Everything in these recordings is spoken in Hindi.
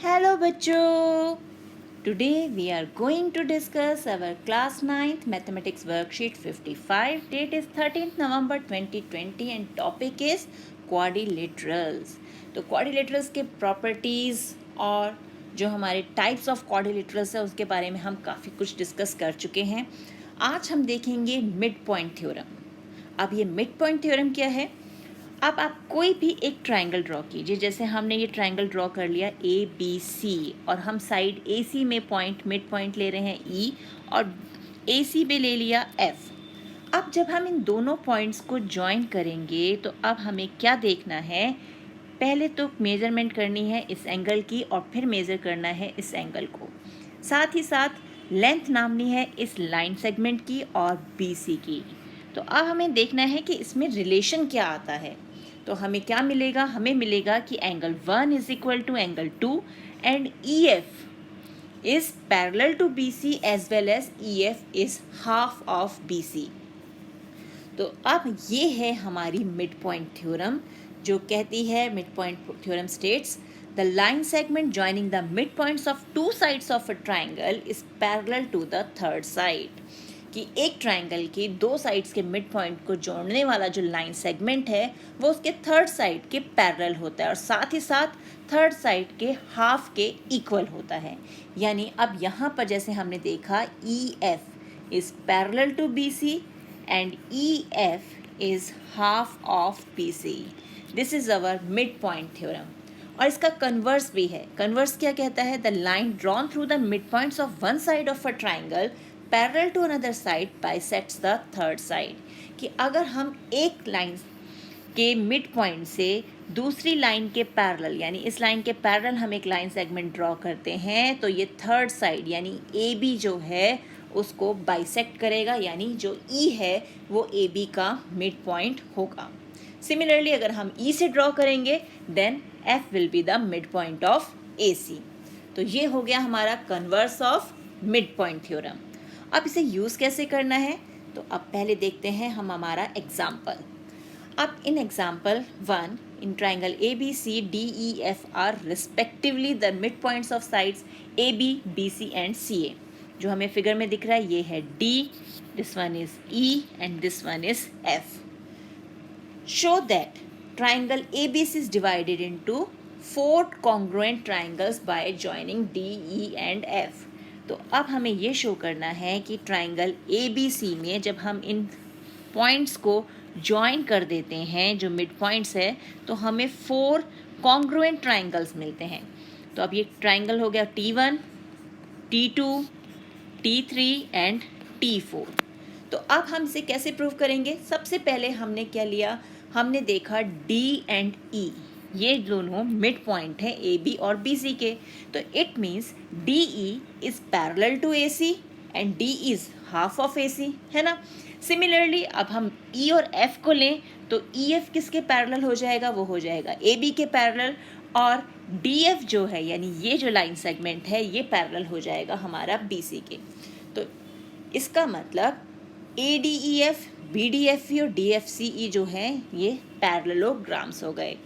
Hello बच्चों, today we are going to discuss our class 9th mathematics worksheet 55. Date is 13th November 2020 and topic is quadrilaterals. तो quadrilaterals के properties और जो हमारे types of quadrilaterals है उसके बारे में हम काफ़ी कुछ डिस्कस कर चुके हैं. आज हम देखेंगे मिड पॉइंट थ्योरम. अब ये मिड पॉइंट थ्योरम क्या है? अब आप कोई भी एक ट्रायंगल ड्रॉ कीजिए. जैसे हमने ये ट्रायंगल ड्रॉ कर लिया ए बी सी और हम साइड ए सी में पॉइंट मिड पॉइंट ले रहे हैं ई और ए सी में ले लिया एफ. अब जब हम इन दोनों पॉइंट्स को ज्वाइन करेंगे तो अब हमें क्या देखना है? पहले तो मेजरमेंट करनी है इस एंगल की और फिर मेज़र करना है इस एंगल को. साथ ही साथ लेंथ नापनी है इस लाइन सेगमेंट की और बी सी की. तो अब हमें देखना है कि इसमें रिलेशन क्या आता है. तो हमें क्या मिलेगा? हमें मिलेगा कि angle 1 is equal to angle 2 and E F is parallel to B C as well as E F is half of B C. तो अब ये है हमारी मिड पॉइंट थ्योरम जो कहती है, mid point theorem states the line segment joining the mid points of two sides of a triangle is parallel to the third side. कि एक ट्राइंगल की दो साइड्स के मिड पॉइंट को जोड़ने वाला जो लाइन सेगमेंट है वो उसके थर्ड साइड के पैरेलल होता है और साथ ही साथ थर्ड साइड के हाफ के इक्वल होता है. यानी अब यहाँ पर जैसे हमने देखा E F is parallel to B C and E F is half of B C. This is our mid point theorem. और इसका कन्वर्स भी है. कन्वर्स क्या कहता है? The line drawn through the mid points of one side of a triangle parallel to another side bisects the third side. कि अगर हम एक लाइन के मिड पॉइंट से दूसरी लाइन के पैरेलल यानी इस लाइन के पैरेलल हम एक लाइन सेगमेंट ड्रॉ करते हैं तो ये थर्ड साइड यानी ए बी जो है उसको बाइसेक्ट करेगा. यानी जो ई है वो ए बी का मिड पॉइंट होगा. सिमिलरली अगर हम ई से ड्रॉ करेंगे then F will be the mid point of A C. तो ये हो गया हमारा converse of mid point theorem. अब इसे यूज़ कैसे करना है? तो अब पहले देखते हैं हम हमारा एग्जाम्पल. अब in example 1 in triangle A B C D E F are respectively the mid points of sides A B B C and C A. जो हमें फिगर में दिख रहा है ये है D, this one is E and this one is F. Show that triangle ABC is divided into 4 congruent triangles by joining D, E and F. तो अब हमें ये शो करना है कि ट्राइंगल ABC में जब हम इन पॉइंट्स को ज्वाइन कर देते हैं जो मिड पॉइंट्स है तो हमें 4 कॉन्ग्रुएंट ट्राइंगल्स मिलते हैं. तो अब ये ट्राइंगल हो गया T1, T2, T3 and T4. तो अब हम इसे कैसे प्रूव करेंगे? सबसे पहले हमने क्या लिया? हमने देखा D एंड E ये दोनों मिड पॉइंट हैं ए बी और बी सी के. तो it means D E is parallel to A C and D is half of A C, है ना. सिमिलरली अब हम ई और एफ को लें तो ई एफ किसके पैरेलल हो जाएगा? वो हो जाएगा ए बी के पैरेलल. और डी एफ जो है यानी ये जो लाइन सेगमेंट है ये पैरेलल हो जाएगा हमारा बी सी के. तो इसका मतलब A D E F, B D F E और डी एफ सी ई जो हैं ये पैरेललोग्राम्स हो गए.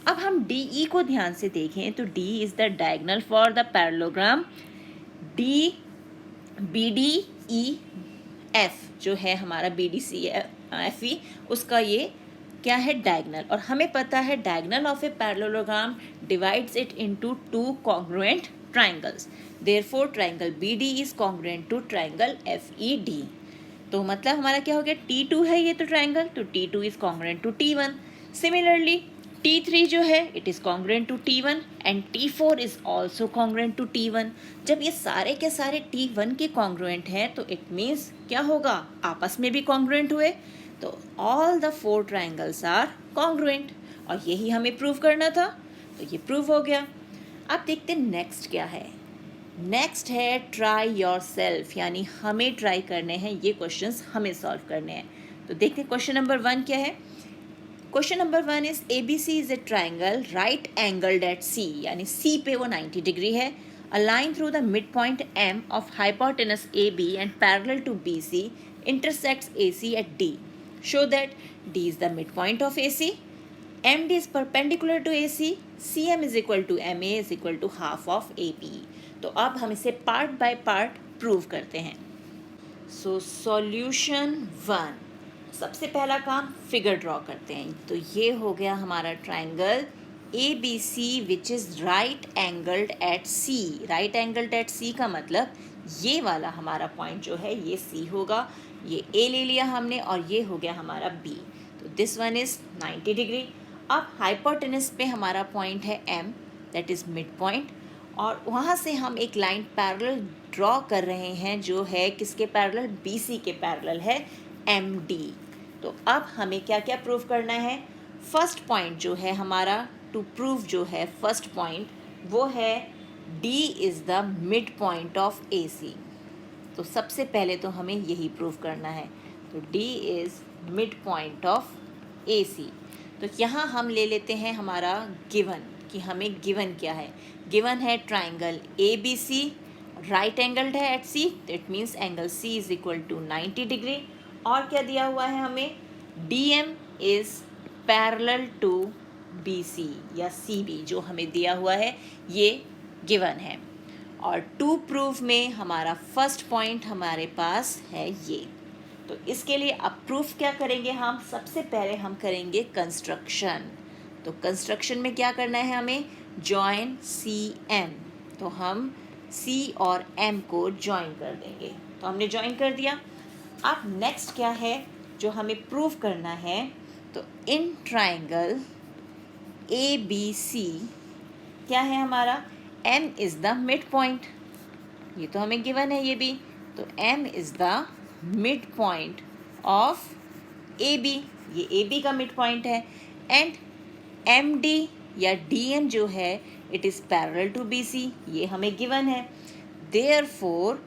अब हम डी ई को ध्यान से देखें तो D is the diagonal for the parallelogram. D B D E F जो है हमारा B D C F E उसका ये क्या है? डायगोनल. और हमें पता है diagonal of a parallelogram divides it into 2 congruent triangles. Therefore triangle B D is congruent to triangle F E D. तो मतलब हमारा क्या हो गया? T2 है ये तो ट्राइंगल, तो T2 is congruent to T1. Similarly T3 जो है it is congruent to T1 and T4 is also congruent to T1. जब ये सारे के सारे T1 के कॉन्ग्रुएंट हैं तो इट मीन्स क्या होगा? आपस में भी कॉन्ग्रुएंट हुए. तो all the 4 triangles are congruent और यही हमें प्रूव करना था. तो ये प्रूव हो गया. अब देखते हैं नेक्स्ट क्या है. नेक्स्ट है ट्राई योर सेल्फ, यानी हमें ट्राई करने हैं ये क्वेश्चंस हमें सॉल्व करने हैं. तो देखते हैं क्वेश्चन नंबर 1 क्या है. Question number 1 is A B C is a triangle right angled at C, यानी सी पे वो 90 डिग्री है. A line through the mid point M of hypotenuse A B and parallel to B C intersects A C at D. Show that D is the mid point of A C. M D is perpendicular to A C, C M is equal to M A is equal to half of A B. तो अब हम इसे पार्ट बाय पार्ट प्रूव करते हैं। सो सॉल्यूशन 1, सबसे पहला काम फिगर ड्रॉ करते हैं। तो ये हो गया हमारा triangle A B C which is right angled at C. Right angled at C का मतलब ये वाला हमारा पॉइंट जो है ये सी होगा, ये ए ले लिया हमने और ये हो गया हमारा बी। तो दिस वन इज़ 90 डिग्री। अब हाइपोटेनस पे हमारा पॉइंट है M, that is mid point, और वहाँ से हम एक लाइन पैरेलल ड्रॉ कर रहे हैं जो है किसके पैरेलल, बी सी के पैरेलल है एम डी। तो अब हमें क्या क्या प्रूव करना है। फर्स्ट पॉइंट जो है हमारा टू प्रूव जो है फर्स्ट पॉइंट वो है D is the mid point of A C. तो सबसे पहले तो हमें यही प्रूव करना है। तो D is mid point of A C. तो यहाँ हम ले लेते हैं हमारा गिवन कि हमें गिवन क्या है। गिवन है triangle A B C, right angled है at C, that means angle C is equal to 90 degree. और क्या दिया हुआ है हमें, D M is parallel to B C या सी बी, जो हमें दिया हुआ है ये गिवन है। और टू प्रूफ में हमारा फर्स्ट पॉइंट हमारे पास है ये। तो इसके लिए अब प्रूफ क्या करेंगे हम, सबसे पहले हम करेंगे कंस्ट्रक्शन। तो कंस्ट्रक्शन में क्या करना है हमें, जॉइन सी एम। तो हम सी और एम को जॉइन कर देंगे। तो हमने जॉइन कर दिया। अब नेक्स्ट क्या है जो हमें प्रूव करना है, तो इन ट्राइंगल ए बी सी क्या है हमारा, M is the mid point. ये तो हमें गिवन है ये भी। तो M is the mid point of A B, ये ए बी का मिड पॉइंट है। एंड एम डी या डी एम जो है it is parallel to B C, ये हमें गिवन है। Therefore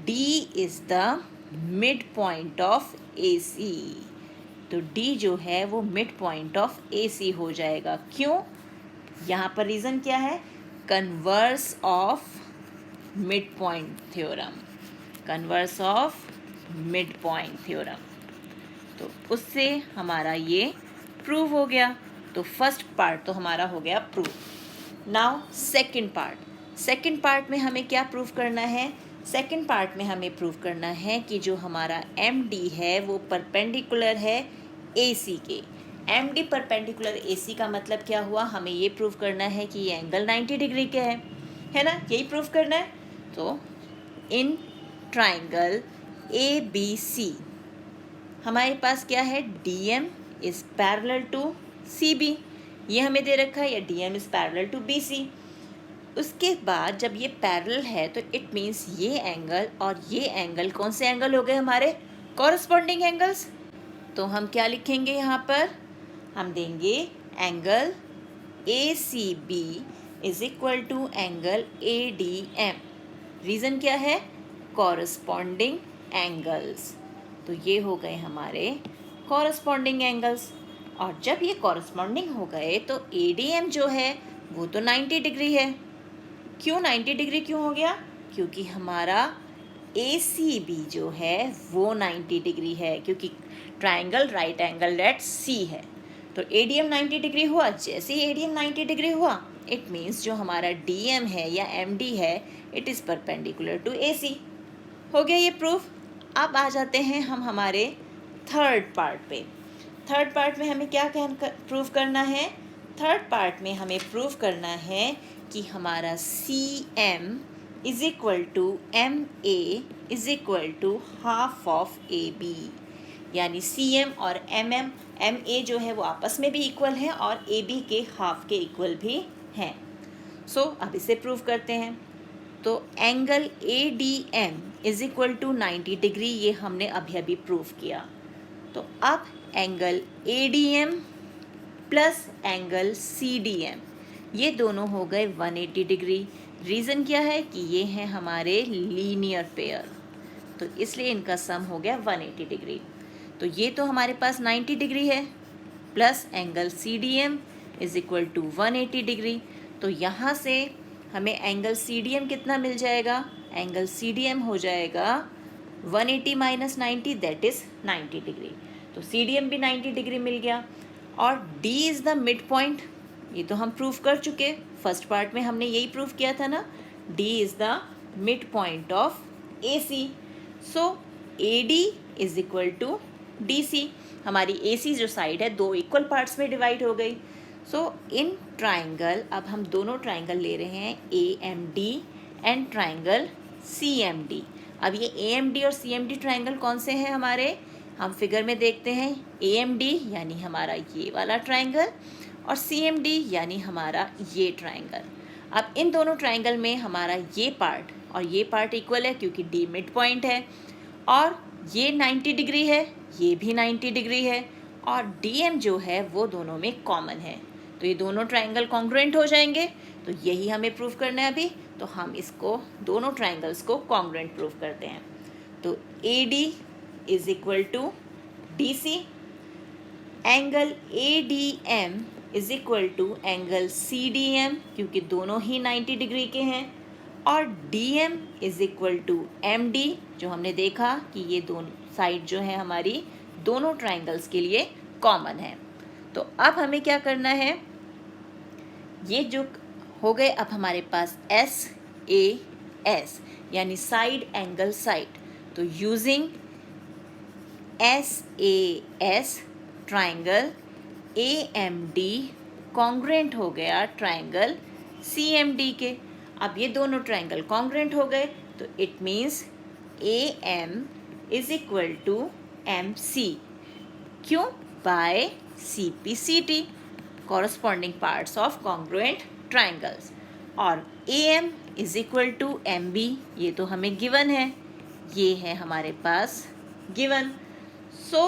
D is the mid point of A C. तो डी जो है वो mid point of A C हो जाएगा। क्यों, यहाँ पर रीज़न क्या है, converse of mid point theorem, converse of mid point theorem. तो उससे हमारा ये प्रूव हो गया। तो फर्स्ट पार्ट तो हमारा हो गया prove. Now second part. Second part में हमें क्या प्रूव करना है, सेकंड पार्ट में हमें प्रूव करना है कि जो हमारा एम डी है वो परपेंडिकुलर है ए सी के। एम डी परपेंडिकुलर ए सी का मतलब क्या हुआ, हमें ये प्रूव करना है कि ये एंगल 90 डिग्री के है ना, यही प्रूव करना है। तो इन ट्राइंगल ए बी सी हमारे पास क्या है, D M is parallel to C B, ये हमें दे रखा है, या D M is parallel to B C. उसके बाद जब ये पैरेलल है तो इट मीन्स ये एंगल और ये एंगल कौन से एंगल हो गए हमारे, कॉरस्पॉन्डिंग एंगल्स। तो हम क्या लिखेंगे यहाँ पर, हम देंगे angle A C B is equal to angle A D M. Reason क्या है, कॉरस्पॉन्डिंग एंगल्स। तो ये हो गए हमारे कॉरस्पॉन्डिंग एंगल्स। और जब ये कॉरस्पॉन्डिंग हो गए तो ए डी एम जो है वो तो 90 डिग्री है। क्यों 90 डिग्री क्यों हो गया, क्योंकि हमारा ए सी बी जो है वो 90 डिग्री है, क्योंकि ट्राइंगल राइट एंगल एट सी है। तो ए डी एम 90 डिग्री हुआ। जैसे ही ए डी एम 90 डिग्री हुआ इट मीन्स जो हमारा डी एम है या एम डी है it is perpendicular to A C. हो गया ये प्रूफ। अब आ जाते हैं हम हमारे थर्ड पार्ट पे। थर्ड पार्ट में हमें क्या प्रूव करना है, थर्ड पार्ट में हमें प्रूव करना है कि हमारा C M is equal to M A is equal to half of A B. यानी सी एम और एम ए जो है वो आपस में भी इक्वल हैं और ए बी के हाफ के इक्वल भी हैं। सो अब इसे प्रूव करते हैं। तो angle A D M is equal to 90 degree, ये हमने अभी अभी प्रूव किया। तो अब angle A D M plus angle C D M ये दोनों हो गए 180 डिग्री। रीज़न क्या है कि ये हैं हमारे लीनियर पेयर, तो इसलिए इनका सम हो गया 180 डिग्री। तो ये तो हमारे पास 90 डिग्री है plus angle C D M is equal to 180 degree. तो यहाँ से हमें एंगल सी डी एम कितना मिल जाएगा, एंगल सी डी एम हो जाएगा 180 माइनस 90 दैट इज़ 90 डिग्री। तो सी डी एम भी 90 डिग्री मिल गया। और D is the mid point, ये तो हम प्रूव कर चुके, फर्स्ट पार्ट में हमने यही प्रूव किया था ना, D is the mid point of AC। So AD is equal to DC। हमारी AC जो साइड है दो इक्वल पार्ट्स में डिवाइड हो गई। सो इन ट्राइंगल, अब हम दोनों ट्राइंगल ले रहे हैं AMD एंड ट्राइंगल CMD। अब ये AMD और CMD ट्राइंगल कौन से हैं हमारे, हम फिगर में देखते हैं, AMD यानी हमारा ये वाला ट्राइंगल और CMD यानी हमारा ये ट्राइंगल। अब इन दोनों ट्राइंगल में हमारा ये पार्ट और ये पार्ट इक्वल है क्योंकि D मिड पॉइंट है, और ये 90 डिग्री है, ये भी 90 डिग्री है, और DM जो है वो दोनों में कॉमन है, तो ये दोनों ट्राइंगल कॉन्ग्रुएंट हो जाएंगे। तो यही हमें प्रूव करना है अभी, तो हम इसको दोनों ट्राइंगल्स को कॉन्ग्रुएंट प्रूव करते हैं। तो AD is equal to DC, angle ADM is equal to angle CDM क्योंकि दोनों ही 90 डिग्री के हैं, और DM is equal to MD, जो हमने देखा कि ये दोनों साइड जो है हमारी दोनों ट्राइंगल्स के लिए कॉमन है। तो अब हमें क्या करना है, ये जो हो गए, अब हमारे पास SAS यानी साइड एंगल साइड, तो using SAS triangle AMD congruent हो गया ट्राइंगल CMD के। अब ये दोनों ट्राइंगल कॉन्ग्रुएंट हो गए, तो it means AM is equal to MC, क्यों, by CPCT, corresponding parts of congruent triangles, और AM is equal to MB, ये तो हमें गिवन है, ये है हमारे पास given. So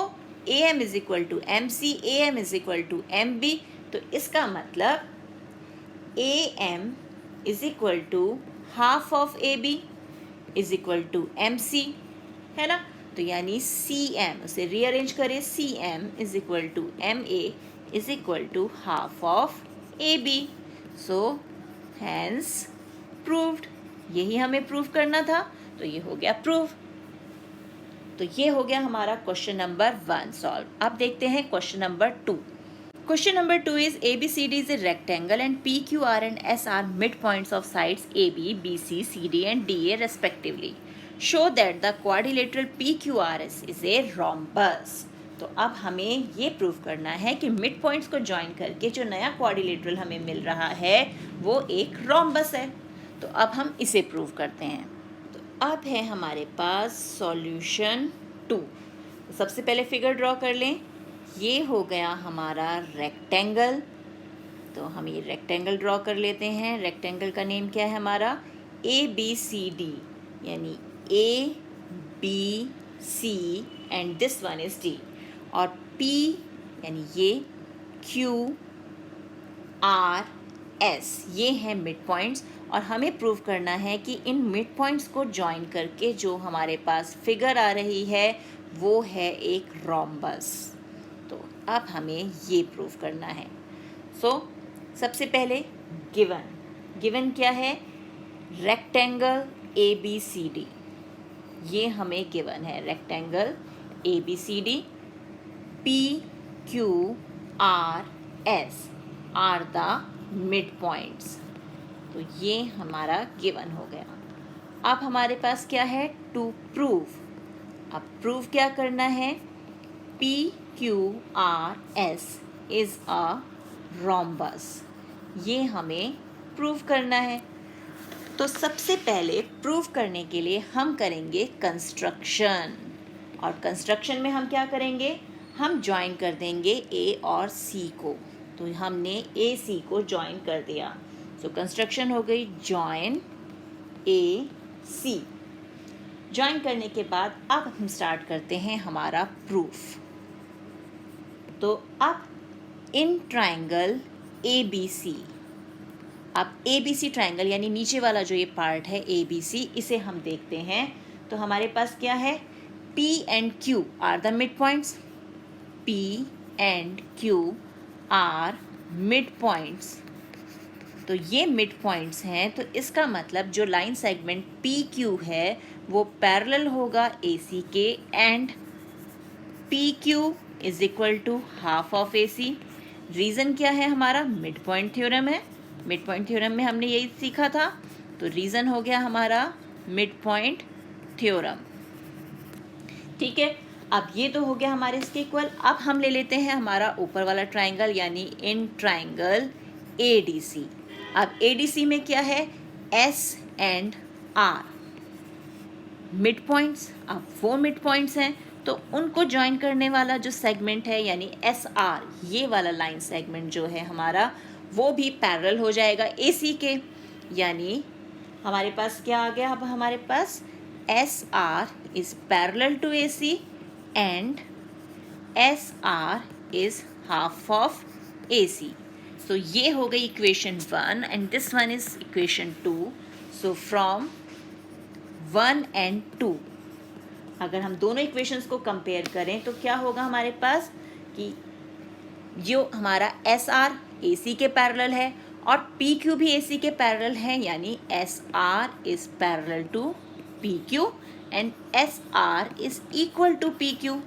AM is equal to MC, AM is equal to MB, तो इसका मतलब AM is equal to half of AB is equal to MC, है ना, तो यानी CM, उसे रीअरेंज करें, CM is equal to MA is equal to half of AB। So hence proved, यही हमें प्रूव करना था, तो ये हो गया प्रूव। तो ये हो गया हमारा क्वेश्चन नंबर 1 सॉल्व। अब देखते हैं question number 2। Question number 2 is ABCD is a rectangle and PQR and S are midpoints of sides AB, BC, CD and DA respectively. Show that the quadrilateral PQRS is a rhombus. तो अब हमें ये प्रूव करना है कि मिड पॉइंट्स को ज्वाइन करके जो नया क्वाड्रिलेटरल हमें मिल रहा है वो एक रोम्बस है। तो अब हम इसे प्रूव करते हैं। तो अब है हमारे पास सॉल्यूशन 2। सबसे पहले फिगर ड्रॉ कर लें, ये हो गया हमारा रेक्टेंगल, तो हम ये रेक्टेंगल ड्रॉ कर लेते हैं। रेक्टेंगल का नेम क्या है हमारा, ABCD, यानी ABC and this one is D, और P यानी ये QRS, ये हैं मिड पॉइंट्स, और हमें प्रूव करना है कि इन मिड पॉइंट्स को ज्वाइन करके जो हमारे पास फिगर आ रही है वो है एक रोम्बस। तो अब हमें ये प्रूव करना है। सबसे पहले गिवन क्या है, रेक्टेंगल ABCD, ये हमें गिवन है, rectangle ABCD, PQRS are the mid points, तो ये हमारा गिवन हो गया। अब हमारे पास क्या है, टू प्रूव। अब प्रूव क्या करना है, PQRS इज अ रोम्बस, ये हमें प्रूव करना है। तो सबसे पहले प्रूव करने के लिए हम करेंगे कंस्ट्रक्शन, और कंस्ट्रक्शन में हम क्या करेंगे, हम ज्वाइन कर देंगे A और C को। तो हमने AC को ज्वाइन कर दिया, सो कंस्ट्रक्शन हो गई ज्वाइन AC। ज्वाइन करने के बाद अब हम स्टार्ट करते हैं हमारा प्रूफ। तो अब इन ट्राइंगल ABC, अब ABC ट्राइंगल यानी नीचे वाला जो ये पार्ट है ABC, इसे हम देखते हैं। तो हमारे पास क्या है, P and Q are the mid points, P and Q are mid points. तो ये मिड पॉइंट्स हैं, तो इसका मतलब जो लाइन सेगमेंट PQ है वो पैरेलल होगा AC के, and PQ is equal to half of AC, reason क्या है हमारा? मिड पॉइंट थ्योरम है। मिड पॉइंट थ्योरम में हमने यही सीखा था, तो रीज़न हो गया हमारा मिड पॉइंट थ्योरम। ठीक है, अब ये तो हो गया हमारे इसके इक्वल। अब हम ले लेते हैं हमारा ऊपर वाला ट्राइंगल, यानी इन ट्राइंगल ADC। अब ADC में क्या है? S and R mid points. अब वो मिड पॉइंट्स हैं तो उनको ज्वाइन करने वाला जो सेगमेंट है यानी SR, ये वाला लाइन सेगमेंट जो है हमारा, वो भी पैरेलल हो जाएगा AC के। यानी हमारे पास क्या आ गया? अब हमारे पास SR is parallel to AC and SR is half of AC. So ये हो गई equation 1 and this one is equation 2. So from 1 and 2 अगर हम दोनों इक्वेशंस को कंपेयर करें तो क्या होगा हमारे पास कि जो हमारा SR AC के पैरेलल है और PQ भी AC के पैरेलल है, यानी SR is parallel to PQ and SR is equal to PQ।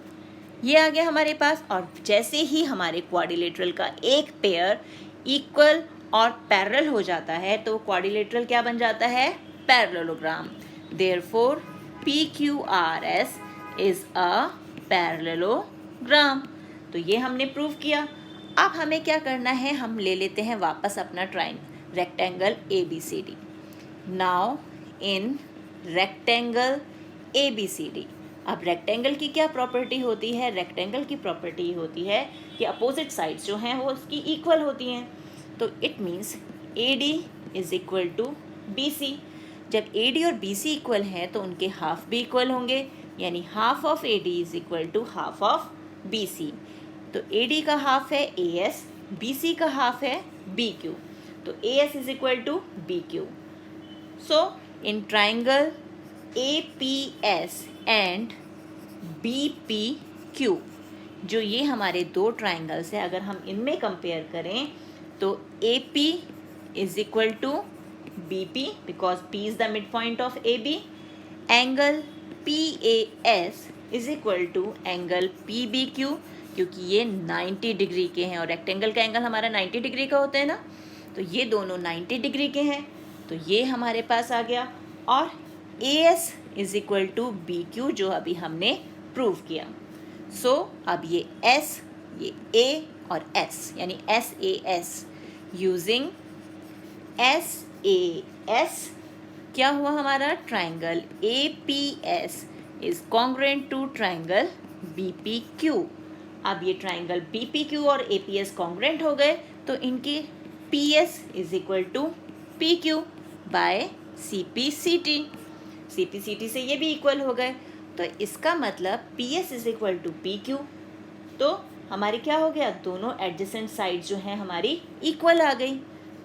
ये आ गया हमारे पास। और जैसे ही हमारे क्वाड्रिलेटरल का एक पेयर इक्वल और पैरेलल हो जाता है तो क्वाड्रिलेटरल क्या बन जाता है? Parallelogram. Therefore PQRS is a parallelogram. तो ये हमने प्रूव किया। अब हमें क्या करना है? हम ले लेते हैं वापस अपना rectangle ABCD। Now in rectangle ABCD, अब रेक्टेंगल की क्या प्रॉपर्टी होती है? रेक्टेंगल की प्रॉपर्टी होती है कि अपोजिट साइड्स जो हैं वो उसकी इक्वल होती हैं। तो it means AD is equal to BC। जब AD और BC इक्वल हैं तो उनके हाफ भी इक्वल होंगे, यानी half of AD is equal to half of BC। तो AD का हाफ है AS, BC का हाफ है BQ। तो AS is equal to BQ। So in triangle APS and BPQ, जो ये हमारे दो ट्राइंगल्स हैं, अगर हम इनमें कंपेयर करें तो AP is equal to BP because P is the mid point of AB। Angle PAS is equal to angle PBQ, क्योंकि ये 90 डिग्री के हैं और रेक्टेंगल का एंगल हमारा 90 डिग्री का होता है ना, तो ये दोनों 90 डिग्री के हैं। तो ये हमारे पास आ गया। और AS is equal to BQ, जो अभी हमने प्रूव किया। सो अब ये S, ये A और S, यानी SAS यूजिंग SAS क्या हुआ हमारा? Triangle APS is congruent to triangle BPQ। अब ये ट्राइंगल BPQ और APS कॉन्ग्रुएंट हो गए तो इनके PS is equal to PQ by CPCT। CPCT से ये भी इक्वल हो गए, तो इसका मतलब PS is equal to PQ। तो हमारी क्या हो गया? दोनों एडजेसेंट साइड जो हैं हमारी इक्वल आ गई।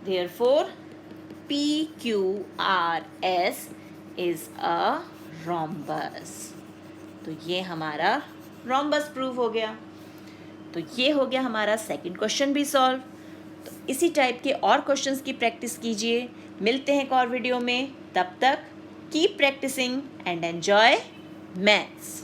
Therefore PQRS is a rhombus. तो ये हमारा रोम्बस प्रूव हो गया। तो ये हो गया हमारा सेकंड क्वेश्चन भी सॉल्व। तो इसी टाइप के और क्वेश्चंस की प्रैक्टिस कीजिए। मिलते हैं एक और वीडियो में, तब तक keep practising and enjoy maths.